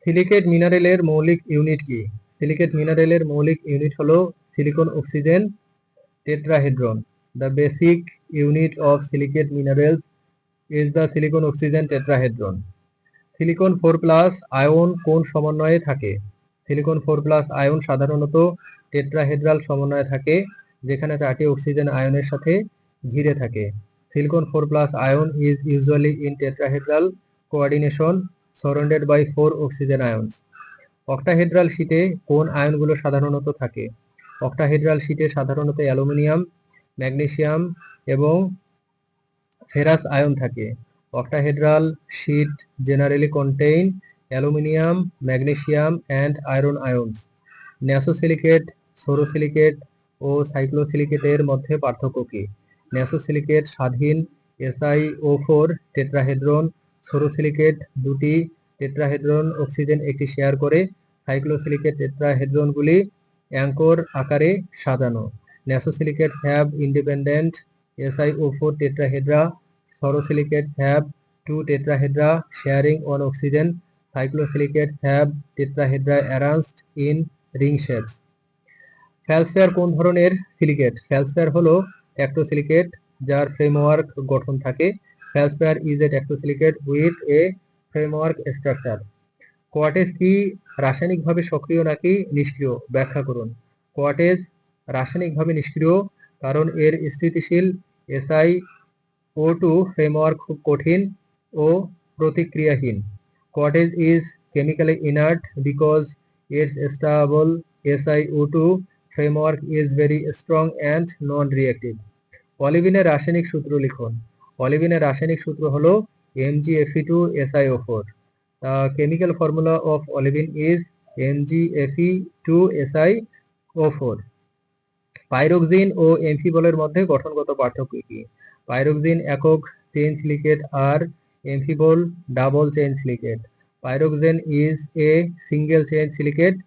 Silicate মিনারেলের মৌলিক unit কি? Silicate মিনারেলের মৌলিক ইউনিট হলো silicon oxygen tetrahedron. The basic unit of silicate minerals is the silicon oxygen tetrahedron. Silicon 4+ ion কোন সমন্বয়ে থাকে? সিলিকন 4+ আয়ন সাধারণত টেট্রাহেড্রাল সমন্বয়ে থাকে, যেখানে 4টি অক্সিজেন আয়নের সাথে ঘিরে থাকে। Silicon 4+ ion is usually in tetrahedral coordination surrounded by 4 oxygen ions. Octahedral শীটে কোন আয়নগুলো সাধারণত থাকে? অক্টাহেড্রাল শীটে সাধারণত অ্যালুমিনিয়াম, ম্যাগনেসিয়াম এবং ফেরাস আয়ন থাকে। Octahedral sheet generally contain aluminium, magnesium and iron ions. ন্যাসোসিলিকেট, সোরোসিলিকেট ও সাইক্লোসিলিকেটের মধ্যে পার্থক্য কি? ন্যাসোসিলিকেট স্বাধীন SiO4 টেট্রাহেড্রন, সোরোসিলিকেট দুটি টেট্রাহেড্রন অক্সিজেন একটি শেয়ার করে। সাইক্লোসিলিকেট টেট্রাহেড্রনগুলি অ্যাঙ্কর আকারে সাজানো। Nesosilicates have independent SiO4 tetrahedra. Sorosilicates have 2 tetrahedra sharing one oxygen. Cyclosilicates have tetrahedra arranged in ring shapes. ফ্যালসফেয়ার কোন ধরনের সিলিকেট? ফ্যালসফেয়ার হলো ট্যাক্টোসিলিকেট যার ফ্রেমওয়ার্ক গঠন থাকে। Feldspar is a tectosilicate with a framework structure. Quartz কি রাসায়নিকভাবে সক্রিয় নাকি নিষ্ক্রিয়? ব্যাখ্যা করুন। কোয়ার্টেজ রাসায়নিকভাবে নিষ্ক্রিয়, কারণ এর স্থিতিশীল SiO2 ফ্রেমওয়ার্ক খুব কঠিন ও প্রতিক্রিয়াহীন। Quartz is chemically inert because its stable SiO2 framework is very strong and non-reactive. অলিভিনের রাসায়নিক সূত্র লিখুন। অলিভিনের রাসায়নিক সূত্র হলো MgFe2SiO4. The chemical formula of olivine is MgFe2SiO4. Pyroxene ও এমফিবলের মধ্যে গঠনগত পার্থক্য কি? পাইরোক্সিন একক চেইন সিলিকেট আর amphibole double chain silicate. Pyroxene is a single chain silicate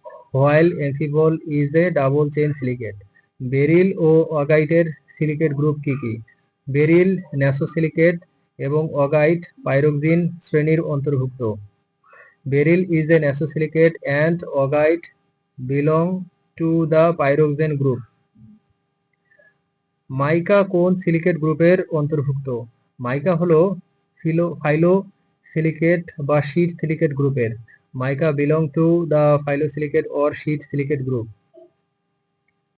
while amphibole is a double chain silicate. Beryl ও অগাইটের সিলিকেট গ্রুপ কি কি? বেরিল ন্যাসোসিলিকেট এবং অগাইট পাইরোক্সিন শ্রেণীর অন্তর্ভুক্ত। Beryl is a nasosilicate and augite belong to the pyroxene group. Mica কোন silicate গ্রুপের অন্তর্ভুক্ত? মাইকা হলো ফাইলোসিলিকেট বা শীট সিলিকেট গ্রুপের। Mica belong to the phyllosilicate or sheet silicate group.